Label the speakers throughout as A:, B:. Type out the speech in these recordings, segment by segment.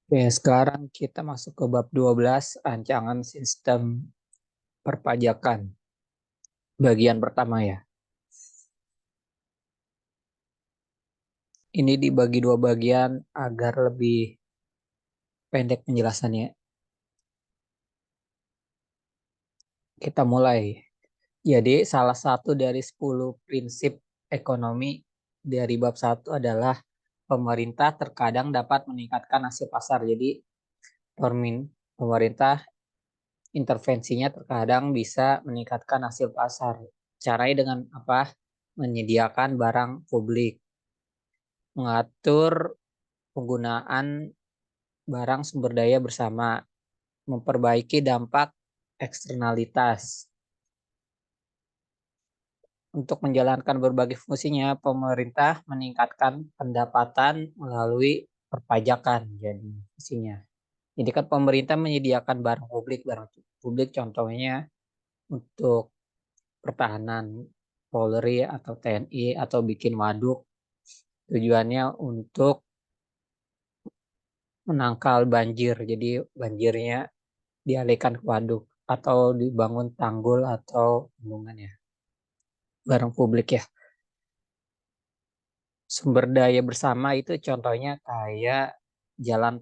A: Oke, sekarang kita masuk ke bab 12, rancangan sistem perpajakan. Bagian pertama ya. Ini dibagi dua bagian agar lebih pendek penjelasannya. Kita mulai. Jadi salah satu dari 10 prinsip ekonomi dari bab satu adalah pemerintah terkadang dapat meningkatkan hasil pasar. Jadi pemerintah intervensinya terkadang bisa meningkatkan hasil pasar. Caranya dengan apa? Menyediakan barang publik, mengatur penggunaan barang sumber daya bersama, memperbaiki dampak eksternalitas. Untuk menjalankan berbagai fungsinya, pemerintah meningkatkan pendapatan melalui perpajakan. Jadi fungsinya. Jadi kan pemerintah menyediakan barang publik contohnya untuk pertahanan, Polri atau TNI atau bikin waduk. Tujuannya untuk menangkal banjir. Jadi banjirnya dialihkan ke waduk atau dibangun tanggul atau bendungan ya. Barang publik ya. Sumber daya bersama itu contohnya kayak jalan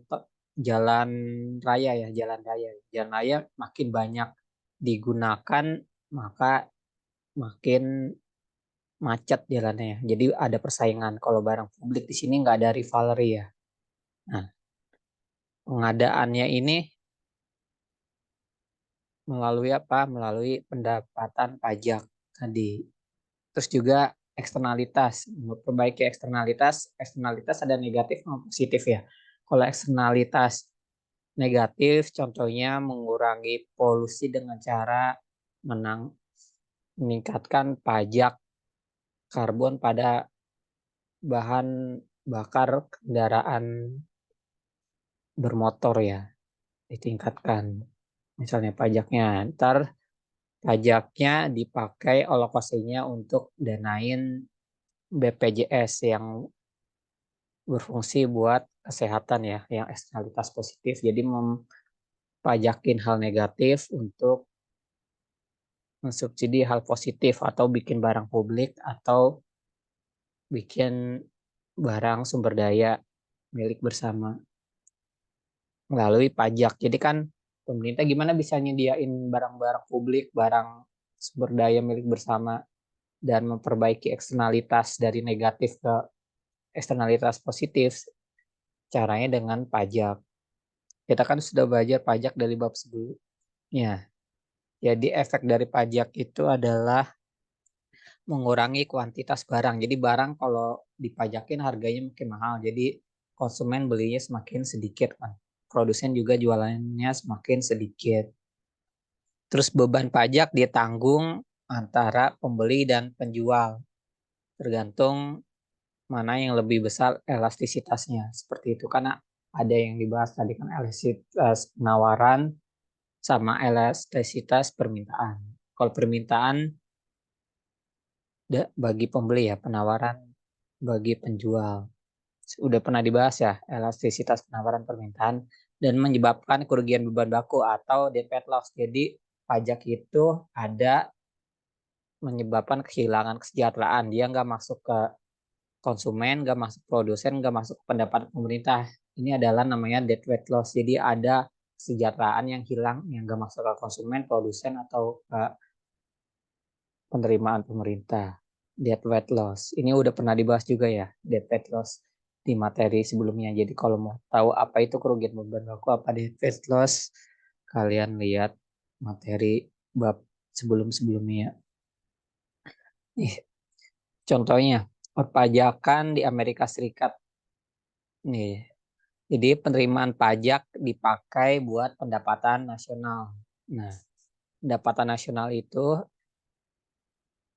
A: jalan raya ya, jalan raya. Jalan raya makin banyak digunakan maka makin macet jalannya ya. Jadi ada persaingan. Kalau barang publik di sini nggak ada rivalry ya. Nah, pengadaannya ini melalui apa? Melalui pendapatan pajak tadi. Terus juga eksternalitas, memperbaiki eksternalitas. Eksternalitas ada negatif maupun positif ya. Kalau eksternalitas negatif, contohnya mengurangi polusi dengan cara meningkatkan pajak karbon pada bahan bakar kendaraan bermotor ya, ditingkatkan. Misalnya pajaknya, ntar pajaknya dipakai alokasinya untuk danain BPJS yang berfungsi buat kesehatan ya, yang eksternalitas positif. Jadi mempajakin hal negatif untuk mensubsidi hal positif atau bikin barang publik atau bikin barang sumber daya milik bersama melalui pajak. Jadi kan pemerintah gimana bisa nyediain barang-barang publik, barang sumber daya milik bersama dan memperbaiki eksternalitas dari negatif ke eksternalitas positif. Caranya dengan pajak. Kita kan sudah belajar pajak dari bab sebelumnya. Jadi efek dari pajak itu adalah mengurangi kuantitas barang. Jadi barang kalau dipajakin harganya makin mahal. Jadi konsumen belinya semakin sedikit kan. Produsen juga jualannya semakin sedikit. Terus beban pajak ditanggung antara pembeli dan penjual. Tergantung mana yang lebih besar elastisitasnya. Seperti itu karena ada yang dibahas tadi kan elastisitas penawaran sama elastisitas permintaan. Kalau permintaan bagi pembeli ya, penawaran bagi penjual. Udah pernah dibahas ya, elastisitas penawaran permintaan dan menyebabkan kerugian beban baku atau debt loss. Jadi pajak itu ada menyebabkan kehilangan kesejahteraan. Dia nggak masuk ke konsumen, nggak masuk produsen, nggak masuk ke pendapatan pemerintah. Ini adalah namanya debt weight loss. Jadi ada kesejahteraan yang hilang yang nggak masuk ke konsumen, produsen atau ke penerimaan pemerintah. Debt weight loss. Ini udah pernah dibahas juga ya, debt weight loss di materi sebelumnya. Jadi kalau mau tahu apa itu kerugian beban baku, apa debt weight loss, kalian lihat materi bab sebelum-sebelumnya. Nih, contohnya perpajakan di Amerika Serikat. Nih, jadi penerimaan pajak dipakai buat pendapatan nasional. Nah, pendapatan nasional itu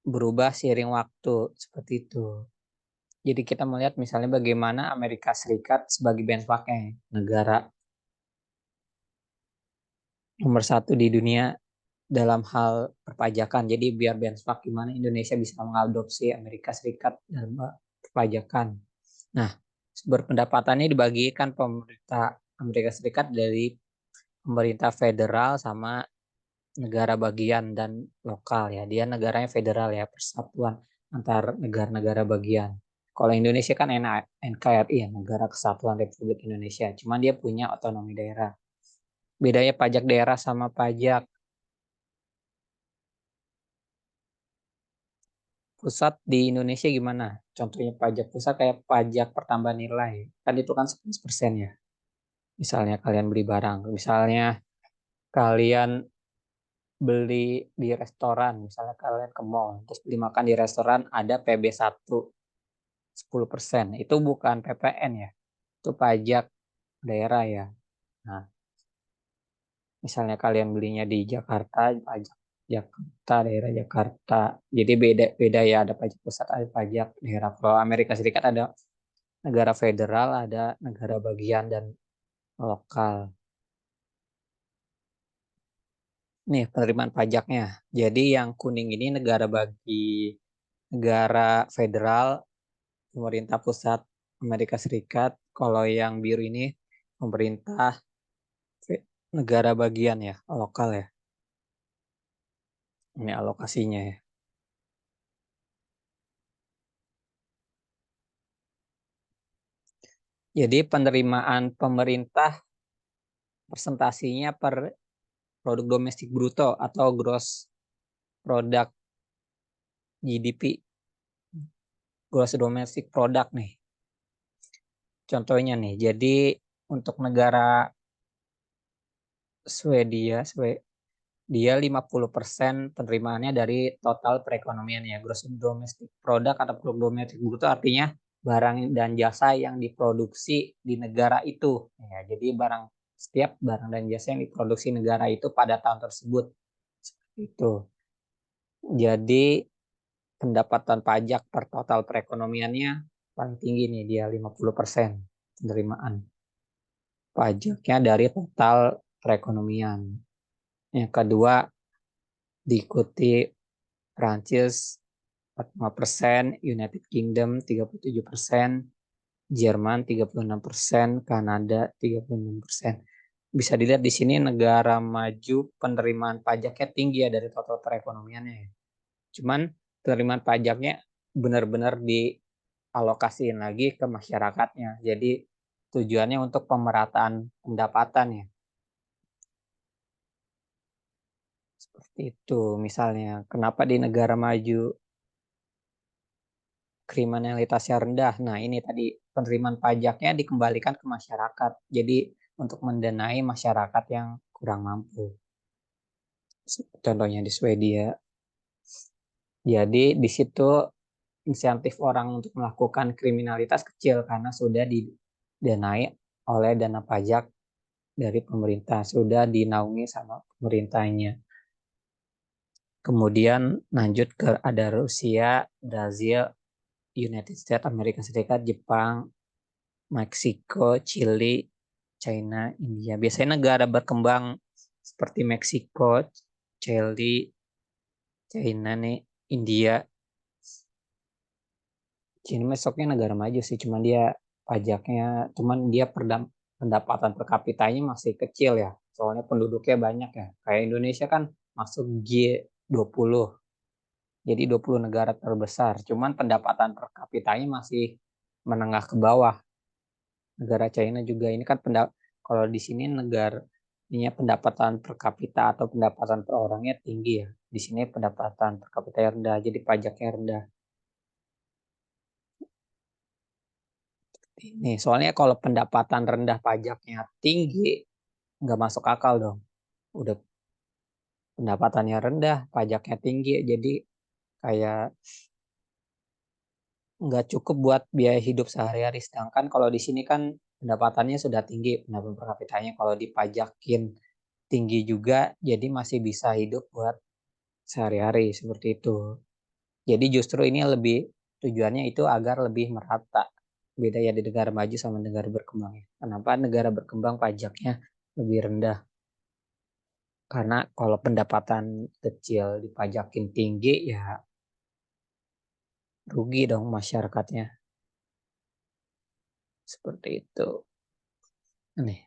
A: berubah seiring waktu seperti itu. Jadi kita melihat misalnya bagaimana Amerika Serikat sebagai benchmarknya negara nomor satu di dunia dalam hal perpajakan. Jadi biar benchmark gimana Indonesia bisa mengadopsi Amerika Serikat dalam perpajakan. Nah, sumber pendapatannya dibagikan pemerintah Amerika Serikat dari pemerintah federal sama negara bagian dan lokal ya. Dia negaranya federal ya, persatuan antar negara-negara bagian. Kalau Indonesia kan NKRI ya, Negara Kesatuan Republik Indonesia. Cuman dia punya otonomi daerah. Bedanya pajak daerah sama pajak pusat di Indonesia gimana? Contohnya pajak pusat kayak pajak pertambahan nilai. Kan itu kan 11% ya. Misalnya kalian beli barang. Misalnya kalian beli di restoran. Misalnya kalian ke mall. Terus beli makan di restoran ada PB1 10%. Itu bukan PPN ya. Itu pajak daerah ya. Nah, misalnya kalian belinya di Jakarta, pajak Jakarta, daerah Jakarta. Jadi beda-beda ya, ada pajak pusat, ada pajak daerah. Kalau Amerika Serikat ada negara federal, ada negara bagian dan lokal. Nih, penerimaan pajaknya. Jadi yang kuning ini negara federal, pemerintah pusat Amerika Serikat. Kalau yang biru ini pemerintah negara bagian ya, lokal ya. Ini alokasinya ya. Jadi penerimaan pemerintah presentasinya per produk domestik bruto atau gross product GDP, gross domestic product nih. Contohnya nih, jadi untuk negara Swedia, dia 50% penerimaannya dari total perekonomian ya, gross domestic product atau produk domestik bruto artinya barang dan jasa yang diproduksi di negara itu. Ya, jadi setiap barang dan jasa yang diproduksi negara itu pada tahun tersebut. Seperti itu. Jadi pendapatan pajak per total perekonomiannya paling tinggi nih, dia 50% penerimaan pajaknya dari total perekonomian. Yang kedua diikuti Prancis 45%, United Kingdom 37%, Jerman 36%, Kanada 36%. Bisa dilihat di sini negara maju penerimaan pajaknya tinggi ya dari total perekonomiannya ya. Cuman penerimaan pajaknya benar-benar dialokasiin lagi ke masyarakatnya. Jadi tujuannya untuk pemerataan pendapatan ya. Seperti itu misalnya. Kenapa di negara maju kriminalitasnya rendah? Nah ini tadi penerimaan pajaknya dikembalikan ke masyarakat. Jadi untuk mendanai masyarakat yang kurang mampu. Contohnya di Swedia. Jadi di situ insentif orang untuk melakukan kriminalitas kecil karena sudah didanai oleh dana pajak dari pemerintah, sudah dinaungi sama pemerintahnya. Kemudian lanjut ke ada Rusia, Brazil, United States, Amerika Serikat, Jepang, Meksiko, Chili, China, India. Biasanya negara berkembang seperti Meksiko, Chili, China nih, India. China masuknya negara maju sih, cuman dia pendapatan per kapitanya masih kecil ya. Soalnya penduduknya banyak ya. Kayak Indonesia kan masuk G20. Jadi 20 negara terbesar. Cuman pendapatan per kapitanya masih menengah ke bawah. Negara China juga ini kan kalau di sini ini pendapatan per kapita atau pendapatan per orangnya tinggi ya. Di sini pendapatan per kapita rendah, jadi pajaknya rendah. Ini soalnya kalau pendapatan rendah pajaknya tinggi, nggak masuk akal dong. Udah pendapatannya rendah, pajaknya tinggi, jadi kayak nggak cukup buat biaya hidup sehari-hari. Sedangkan kalau di sini kan pendapatannya sudah tinggi, pendapatan per kapitanya kalau dipajakin tinggi juga, jadi masih bisa hidup buat sehari-hari seperti itu. Jadi justru ini tujuannya itu agar lebih merata. Beda ya di negara maju sama negara berkembang ya. Kenapa negara berkembang pajaknya lebih rendah? Karena kalau pendapatan kecil dipajakin tinggi ya rugi dong masyarakatnya. Seperti itu. Nih.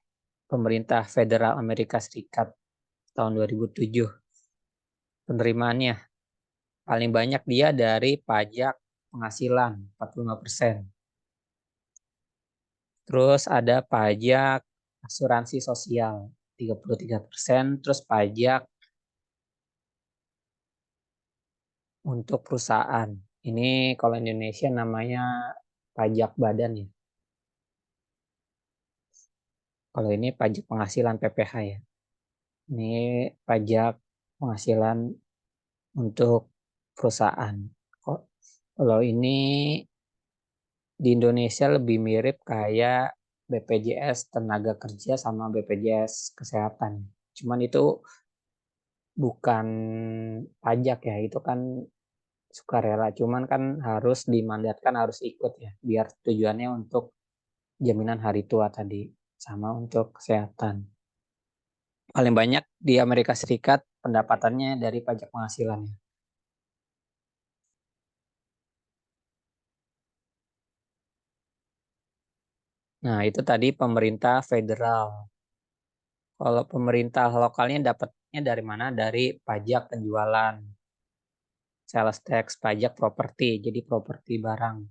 A: pemerintah Federal Amerika Serikat tahun 2007. Penerimaannya paling banyak dia dari pajak penghasilan 45%. Terus ada pajak asuransi sosial 33%, terus pajak untuk perusahaan. Ini kalau Indonesia namanya pajak badan ya. Kalau ini pajak penghasilan PPH ya. Ini pajak penghasilan untuk perusahaan. Kalau ini di Indonesia lebih mirip kayak BPJS Tenaga Kerja sama BPJS Kesehatan. Cuman itu bukan pajak ya, itu kan sukarela. Cuman kan harus dimandatkan, harus ikut ya, biar tujuannya untuk jaminan hari tua tadi, sama untuk kesehatan. Paling banyak di Amerika Serikat pendapatannya dari pajak penghasilan ya. Nah, itu tadi pemerintah federal. Kalau pemerintah lokalnya dapatnya dari mana? Dari pajak penjualan, sales tax, pajak properti, jadi properti barang.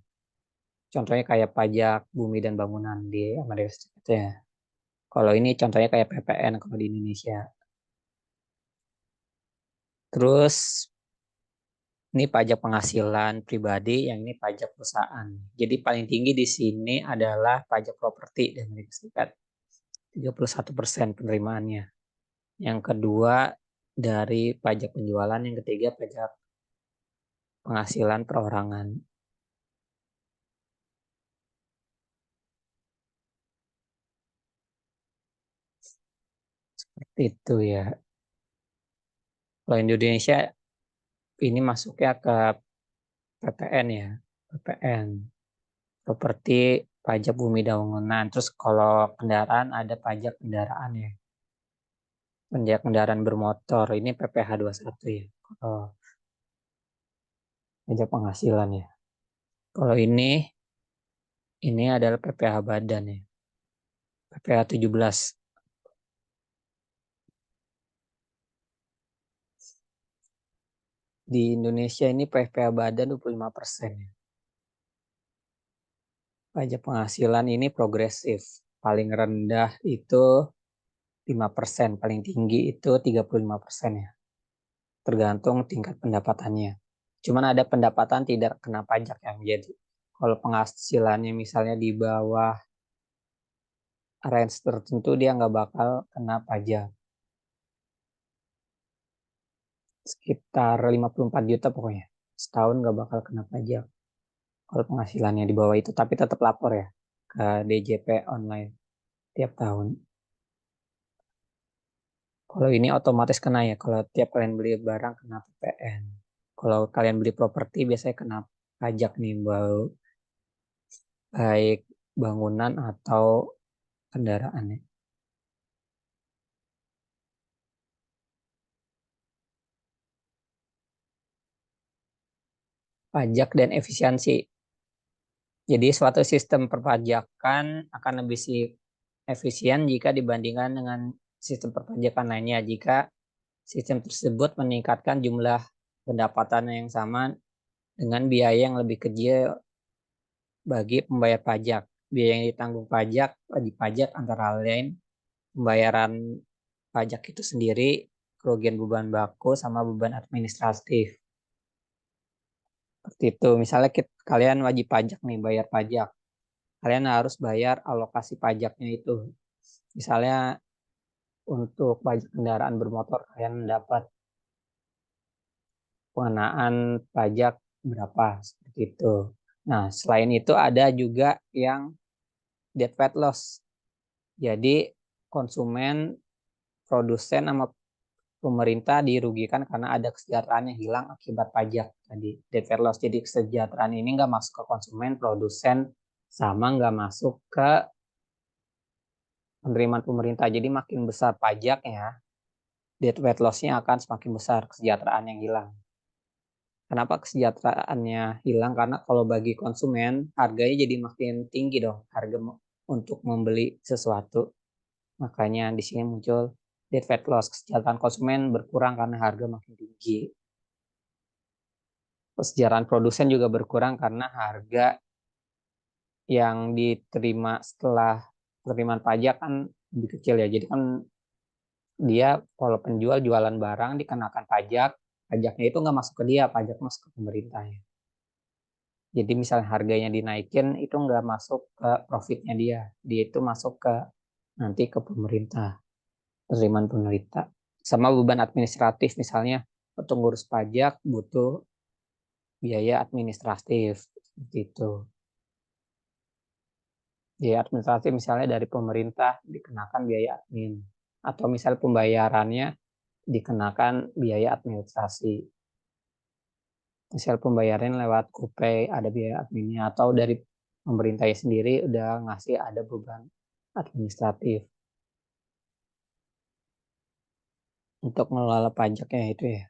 A: Contohnya kayak pajak bumi dan bangunan di Amerika Serikat ya. Kalau ini contohnya kayak PPN kalau di Indonesia. Terus ini pajak penghasilan pribadi, yang ini pajak perusahaan. Jadi paling tinggi di sini adalah pajak properti di Amerika Serikat. 31% penerimaannya. Yang kedua dari pajak penjualan, yang ketiga pajak penghasilan perorangan. Seperti itu ya. Kalau Indonesia ini masuknya ke PPN ya. PPN. Properti, pajak bumi dan bangunan. Terus kalau kendaraan ada pajak kendaraan ya. Pajak kendaraan bermotor. Ini PPh satu ya. Kalau pajak penghasilan ya. Kalau ini adalah PPh badan ya. PPh 17. Di Indonesia ini PPh badan 25% ya. Pajak penghasilan ini progresif. Paling rendah itu 5%, paling tinggi itu 35% ya. Tergantung tingkat pendapatannya. Cuman ada pendapatan tidak kena pajak yang jadi. Kalau penghasilannya misalnya di bawah range tertentu dia nggak bakal kena pajak. Sekitar 54 juta pokoknya. Setahun nggak bakal kena pajak. Kalau penghasilannya di bawah itu, tapi tetap lapor ya ke DJP online tiap tahun. Kalau ini otomatis kena ya. Kalau tiap kalian beli barang kena PPN. Kalau kalian beli properti biasanya kena pajak nih, baik bangunan atau kendaraannya. Pajak dan efisiensi. Jadi suatu sistem perpajakan akan lebih efisien jika dibandingkan dengan sistem perpajakan lainnya. Jika sistem tersebut meningkatkan jumlah pendapatan yang sama dengan biaya yang lebih kecil bagi pembayar pajak. Biaya yang ditanggung wajib pajak antara lain pembayaran pajak itu sendiri, kerugian beban baku, sama beban administratif. Seperti itu. Misalnya kalian wajib pajak nih, bayar pajak. Kalian harus bayar alokasi pajaknya itu. Misalnya untuk pajak kendaraan bermotor, kalian dapat pengenaan pajak berapa, seperti itu. Nah, selain itu ada juga yang debt weight loss. Jadi konsumen, produsen, sama pemerintah dirugikan karena ada kesejahteraan yang hilang akibat pajak tadi, debt weight loss. Jadi kesejahteraan ini nggak masuk ke konsumen, produsen, sama nggak masuk ke penerimaan pemerintah. Jadi makin besar pajaknya, debt weight loss-nya akan semakin besar kesejahteraan yang hilang. Kenapa kesejahteraannya hilang? Karena kalau bagi konsumen, harganya jadi makin tinggi dong, harga untuk membeli sesuatu. Makanya di sini muncul debt fat loss, kesejahteraan konsumen berkurang karena harga makin tinggi. Kesejahteraan produsen juga berkurang karena harga yang diterima setelah penerimaan pajak kan lebih kecil ya. Jadi kan dia kalau penjual jualan barang dikenakan pajak, pajaknya itu nggak masuk ke dia, pajak masuk ke pemerintah ya. Jadi misalnya harganya dinaikin itu nggak masuk ke profitnya dia itu masuk ke nanti ke pemerintah, penerimaan pemerintah. Sama beban administratif misalnya untuk ngurus pajak butuh biaya administratif seperti itu. Biaya administratif misalnya dari pemerintah dikenakan biaya admin atau misal pembayarannya dikenakan biaya administrasi. Misal pembayaran lewat GoPay ada biaya adminnya atau dari pemerintahnya sendiri udah ngasih ada beban administratif untuk mengelola pajaknya itu ya.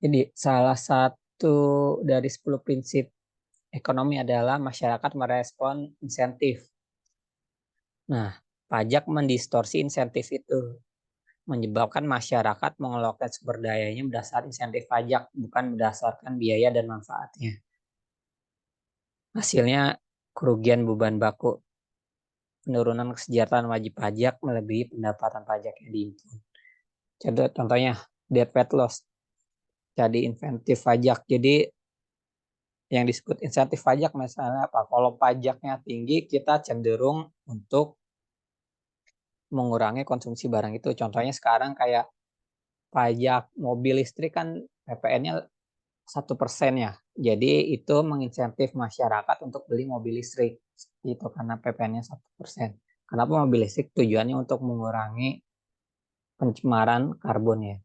A: Jadi salah satu dari 10 prinsip ekonomi adalah masyarakat merespon insentif. Nah, pajak mendistorsi insentif itu, menyebabkan masyarakat mengelola sumber dayanya berdasarkan insentif pajak, bukan berdasarkan biaya dan manfaatnya. Hasilnya kerugian beban baku, penurunan kesejahteraan wajib pajak melebihi pendapatan pajak yang diimpun. Contohnya, debt fat loss, jadi insentif pajak. Jadi yang disebut insentif pajak misalnya apa? Kalau pajaknya tinggi, kita cenderung untuk mengurangi konsumsi barang itu. Contohnya sekarang kayak pajak mobil listrik kan PPN-nya 1% ya. Jadi itu menginsentif masyarakat untuk beli mobil listrik. Itu karena PPN-nya 1%. Kenapa mobil listrik? Tujuannya untuk mengurangi pencemaran karbon ya.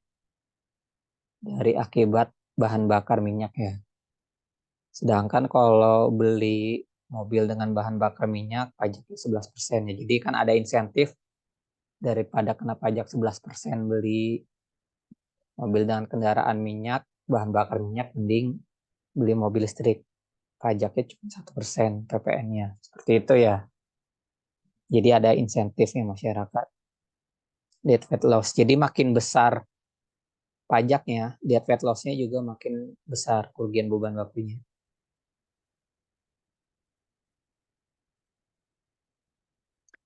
A: Dari akibat bahan bakar minyak ya. Sedangkan kalau beli mobil dengan bahan bakar minyak, pajaknya 11% ya. Jadi kan ada insentif daripada kena pajak 11% beli mobil dengan kendaraan minyak, bahan bakar minyak, mending beli mobil listrik. Pajaknya cuma 1% PPN-nya. Seperti itu ya. Jadi ada insentifnya masyarakat. Debt fat loss. Jadi makin besar pajaknya, debt fat loss-nya juga makin besar kerugian beban bakunya.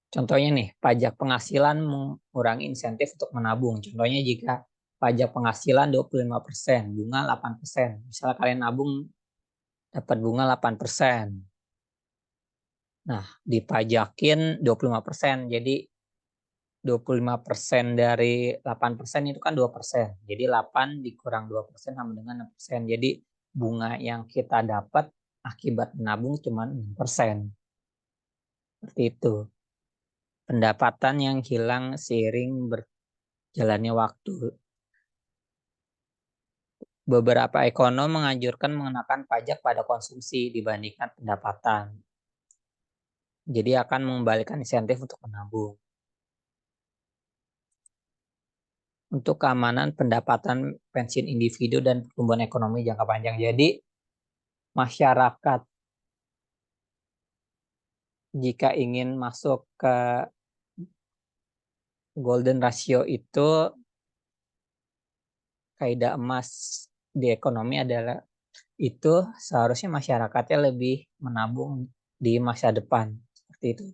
A: Contohnya nih, pajak penghasilan mengurangi insentif untuk menabung. Contohnya jika pajak penghasilan 25%, bunga 8%. Misalnya kalian nabung dapat bunga 8%. Nah, dipajakin 25%. Jadi 25% dari 8% itu kan 2%. Jadi 8 dikurang 2% sama dengan 6%. Jadi bunga yang kita dapat akibat menabung cuma 6%. Seperti itu. Pendapatan yang hilang seiring berjalannya waktu. Beberapa ekonom menganjurkan mengenakan pajak pada konsumsi dibandingkan pendapatan. Jadi akan mengembalikan insentif untuk menabung. Untuk keamanan pendapatan pensiun individu dan pertumbuhan ekonomi jangka panjang. Jadi masyarakat jika ingin masuk ke golden ratio itu kaidah emas di ekonomi adalah itu seharusnya masyarakatnya lebih menabung di masa depan seperti itu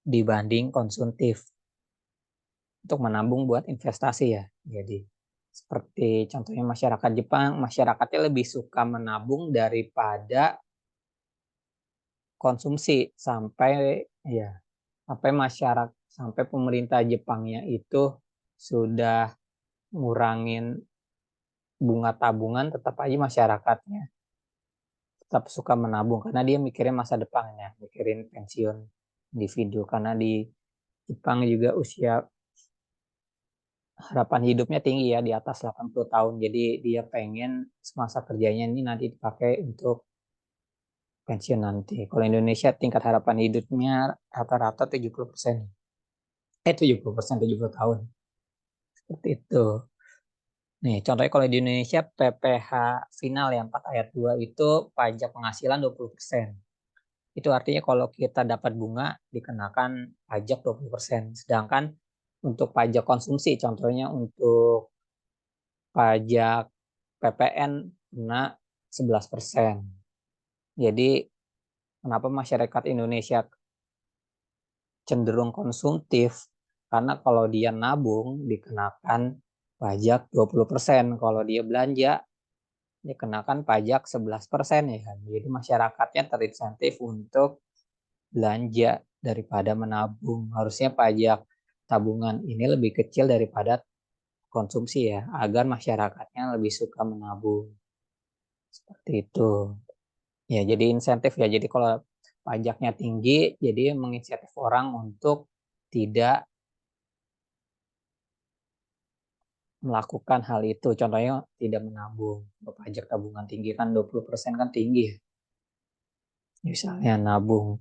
A: dibanding konsumtif untuk menabung buat investasi ya. Jadi seperti contohnya masyarakat Jepang, masyarakatnya lebih suka menabung daripada konsumsi ya sampai masyarakat sampai pemerintah Jepangnya itu sudah ngurangin bunga tabungan tetap aja masyarakatnya tetap suka menabung karena dia mikirin masa depannya, mikirin pensiun individu karena di Jepang juga usia harapan hidupnya tinggi ya di atas 80 tahun. Jadi dia pengen semasa kerjanya ini nanti dipakai untuk pensiun nanti. Kalau Indonesia tingkat harapan hidupnya rata-rata 70%. 70%, 70 tahun. Seperti itu. Nih, contohnya kalau di Indonesia PPh final yang 4 ayat 2 itu pajak penghasilan 20%. Itu artinya kalau kita dapat bunga dikenakan pajak 20%. Sedangkan untuk pajak konsumsi, contohnya untuk pajak PPN kena 11%. Jadi kenapa masyarakat Indonesia cenderung konsumtif? Karena kalau dia nabung dikenakan pajak 20%. Kalau dia belanja dikenakan pajak 11% ya kan. Jadi masyarakatnya terinsentif untuk belanja daripada menabung. Harusnya pajak tabungan ini lebih kecil daripada konsumsi ya, agar masyarakatnya lebih suka menabung. Seperti itu. Ya, jadi insentif ya. Jadi kalau pajaknya tinggi, jadi menginsentif orang untuk tidak melakukan hal itu. Contohnya tidak menabung. Kalau pajak tabungan tinggi kan 20% kan tinggi ya. Misalnya nabung.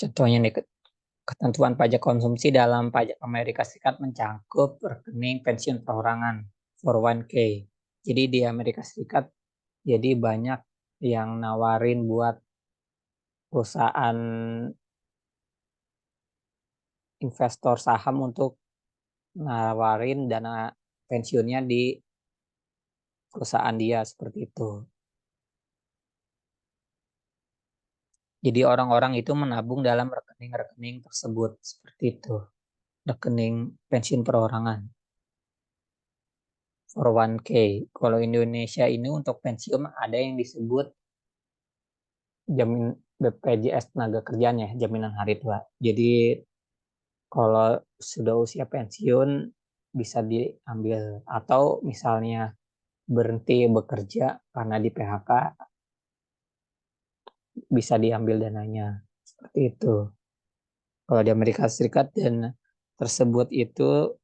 A: Contohnya nih, ketentuan pajak konsumsi dalam pajak Amerika Serikat mencangkup rekening pensiun perorangan 401k. Jadi di Amerika Serikat jadi banyak yang nawarin buat perusahaan investor saham untuk nawarin dana pensiunnya di perusahaan dia seperti itu. Jadi orang-orang itu menabung dalam rekening-rekening tersebut seperti itu. Rekening pensiun perorangan 401k. Kalau Indonesia ini untuk pensiun ada yang disebut jamin BPJS tenaga kerjaan ya, jaminan hari tua. Jadi kalau sudah usia pensiun bisa diambil atau misalnya berhenti bekerja karena di PHK bisa diambil dananya. Seperti itu. Kalau di Amerika Serikat dana tersebut itu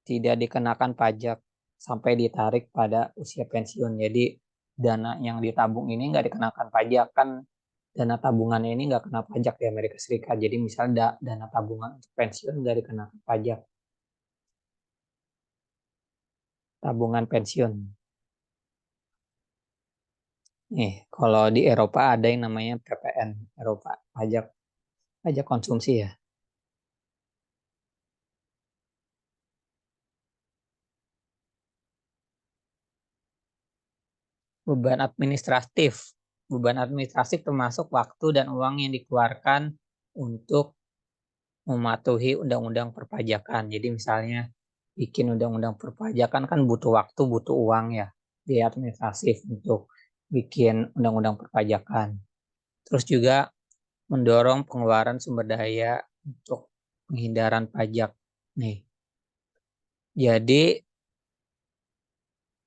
A: tidak dikenakan pajak sampai ditarik pada usia pensiun. Jadi dana yang ditabung ini nggak dikenakan pajak kan, dana tabungannya ini nggak kena pajak di Amerika Serikat. Jadi misalnya dana tabungan untuk pensiun nggak dikenakan pajak. Tabungan pensiun. Nih, kalau di Eropa ada yang namanya PPN Eropa, pajak pajak konsumsi ya. Beban administratif. Beban administratif termasuk waktu dan uang yang dikeluarkan untuk mematuhi undang-undang perpajakan. Jadi misalnya bikin undang-undang perpajakan kan butuh waktu, butuh uang ya, biaya administratif untuk bikin undang-undang perpajakan. Terus juga mendorong pengeluaran sumber daya untuk penghindaran pajak. Nih, jadi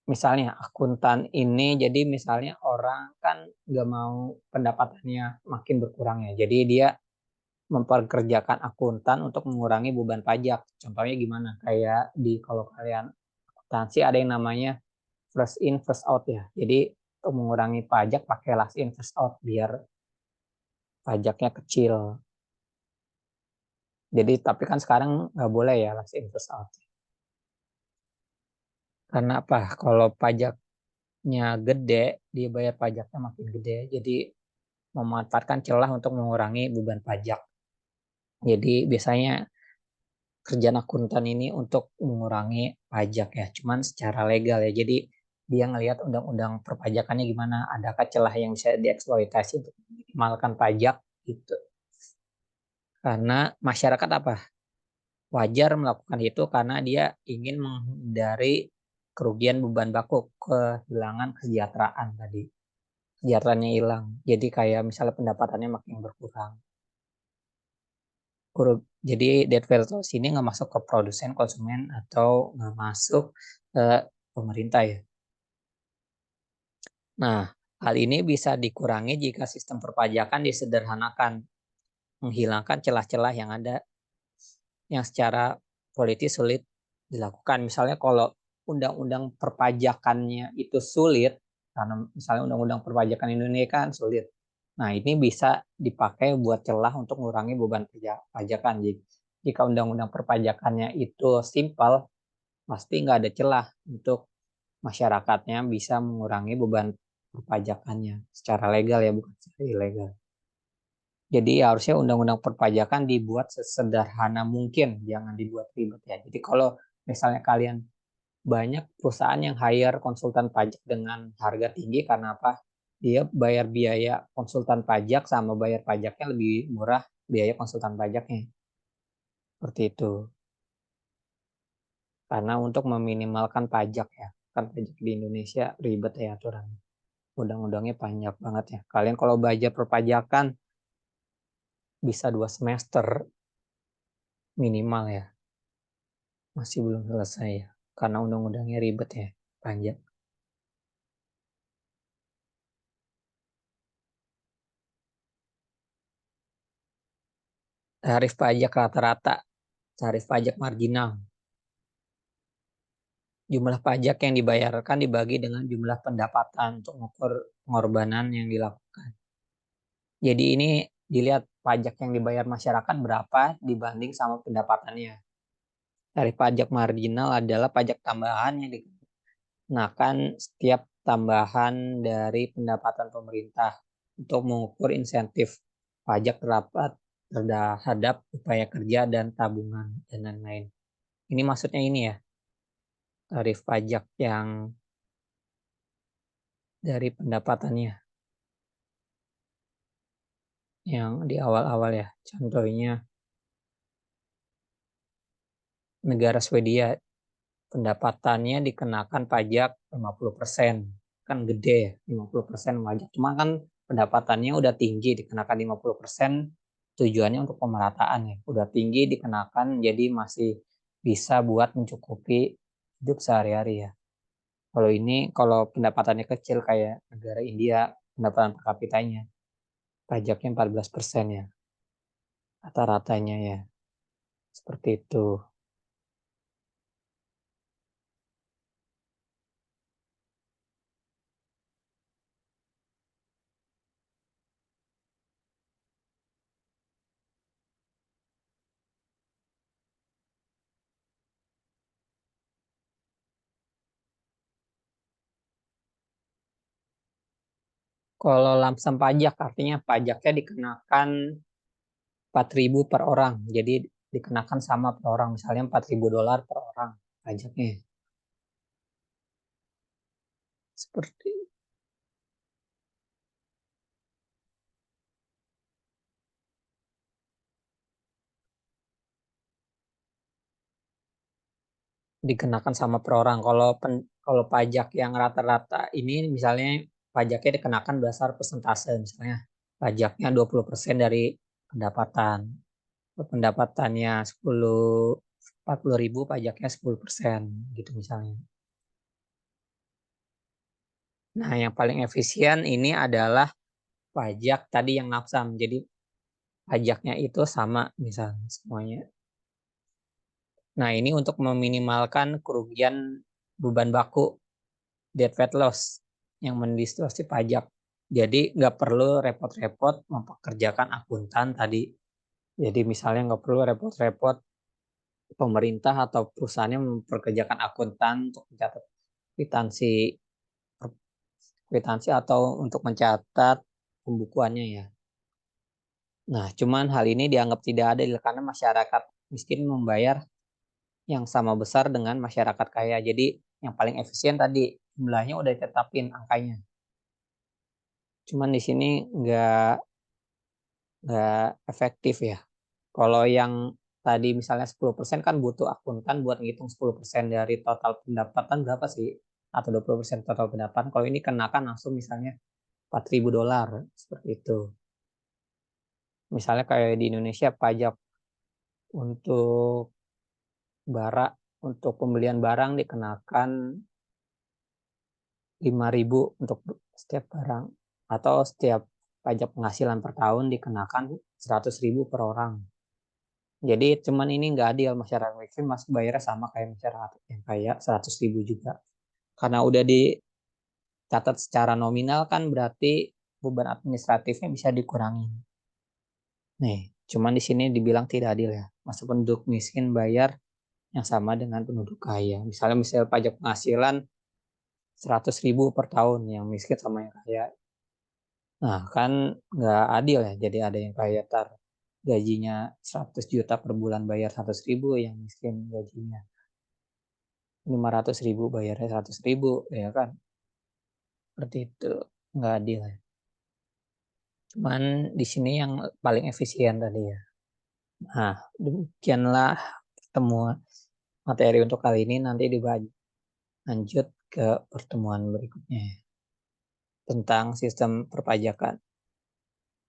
A: misalnya akuntan ini, jadi misalnya orang kan nggak mau pendapatannya makin berkurang ya. Jadi dia memperkerjakan akuntan untuk mengurangi beban pajak. Contohnya gimana? Kayak di kalau kalian akuntansi ada yang namanya first in first out ya. Jadi untuk mengurangi pajak pakai last in first out biar pajaknya kecil. Jadi tapi kan sekarang nggak boleh ya last in first out. Karena apa? Kalau pajaknya gede, dia bayar pajaknya makin gede. Jadi memanfaatkan celah untuk mengurangi beban pajak. Jadi biasanya kerjaan akuntan ini untuk mengurangi pajak ya, cuman secara legal ya. Jadi dia ngelihat undang-undang perpajakannya gimana, adakah celah yang bisa dieksploitasi untuk minimalkan pajak gitu. Karena masyarakat apa? Wajar melakukan itu karena dia ingin menghindari kerugian beban baku, kehilangan kesejahteraan tadi. Kesejahteraannya hilang. Jadi kayak misalnya pendapatannya makin berkurang. Jadi debt value loss ini nggak masuk ke produsen, konsumen, atau nggak masuk ke pemerintah ya. Nah, hal ini bisa dikurangi jika sistem perpajakan disederhanakan, menghilangkan celah-celah yang ada yang secara politis sulit dilakukan. Misalnya kalau undang-undang perpajakannya itu sulit, karena misalnya undang-undang perpajakan Indonesia kan sulit. Nah, ini bisa dipakai buat celah untuk mengurangi beban pajakan. Jadi, jika undang-undang perpajakannya itu simpel, pasti nggak ada celah untuk masyarakatnya bisa mengurangi beban perpajakannya secara legal ya, bukan secara ilegal. Jadi harusnya undang-undang perpajakan dibuat sesederhana mungkin, jangan dibuat ribet ya. Jadi kalau misalnya kalian banyak perusahaan yang hire konsultan pajak dengan harga tinggi karena apa? Dia bayar biaya konsultan pajak sama bayar pajaknya lebih murah biaya konsultan pajaknya. Seperti itu. Karena untuk meminimalkan pajak ya. Kan pajak di Indonesia ribet ya aturan. Undang-undangnya banyak banget ya. Kalian kalau belajar perpajakan bisa 2 semester minimal ya. Masih belum selesai ya. Karena undang-undangnya ribet ya. Panjang. Tarif pajak rata-rata. Tarif pajak marginal. Jumlah pajak yang dibayarkan dibagi dengan jumlah pendapatan untuk mengukur pengorbanan yang dilakukan. Jadi ini dilihat pajak yang dibayar masyarakat berapa dibanding sama pendapatannya. Tarif pajak marginal adalah pajak tambahan yang dikenakan setiap tambahan dari pendapatan pemerintah untuk mengukur insentif pajak terhadap upaya kerja dan tabungan dan lain-lain. Ini maksudnya ini ya, tarif pajak yang dari pendapatannya yang di awal-awal ya. Contohnya negara Swedia pendapatannya dikenakan pajak 50%. Kan gede ya, 50% pajak. Cuma kan pendapatannya udah tinggi dikenakan 50%, tujuannya untuk pemerataan ya. Udah tinggi dikenakan jadi masih bisa buat mencukupi hidup sehari-hari ya. Kalau ini kalau pendapatannya kecil kayak negara India, pendapatan per kapitanya pajaknya 14% ya. Rata-ratanya ya. Seperti itu. Kalau lamsam pajak artinya pajaknya dikenakan 4.000 per orang. Jadi dikenakan sama per orang. Misalnya $4.000 per orang pajaknya. Seperti dikenakan sama per orang. Kalau pajak yang rata-rata ini misalnya pajaknya dikenakan berdasar persentase. Misalnya pajaknya 20% dari pendapatan. Pendapatannya 40.000 pajaknya 10% gitu misalnya. Nah, yang paling efisien ini adalah pajak tadi yang lapsam. Jadi pajaknya itu sama misalnya semuanya. Nah, ini untuk meminimalkan kerugian beban baku dead weight loss yang mendistorsi pajak. Jadi nggak perlu repot-repot mempekerjakan akuntan tadi. Jadi misalnya nggak perlu repot-repot pemerintah atau perusahaannya memperkerjakan akuntan untuk mencatat kwitansi kwitansi atau untuk mencatat pembukuannya ya. Nah, cuman hal ini dianggap tidak adil karena masyarakat miskin membayar yang sama besar dengan masyarakat kaya. Jadi yang paling efisien tadi jumlahnya udah ditetapin angkanya. Cuman di sini nggak efektif ya. Kalau yang tadi misalnya 10% kan butuh akuntan buat ngitung 10% dari total pendapatan berapa sih? Atau 20% total pendapatan. Kalau ini kenakan langsung misalnya $4.000 seperti itu. Misalnya kayak di Indonesia pajak untuk bara untuk pembelian barang dikenakan 5.000 untuk setiap barang atau setiap pajak penghasilan per tahun dikenakan 100.000 per orang. Jadi cuman ini nggak adil masyarakat miskin masih bayarnya sama kayak masyarakat yang kaya 100.000 juga. Karena udah catat secara nominal kan berarti beban administratifnya bisa dikurangi. Nih, cuman di sini dibilang tidak adil ya. Masa penduduk miskin bayar yang sama dengan penduduk kaya. Misalnya pajak penghasilan 100.000 per tahun yang miskin sama yang kaya. Nah, kan nggak adil ya. Jadi ada yang kaya gajinya 100 juta per bulan bayar 100.000, yang miskin gajinya 500.000 bayarnya 100.000, ya kan? Seperti itu. Nggak adil ya. Cuman di sini yang paling efisien tadi ya. Nah, demikianlah pertemuan materi untuk kali ini. Nanti dibahas lanjut ke pertemuan berikutnya tentang sistem perpajakan.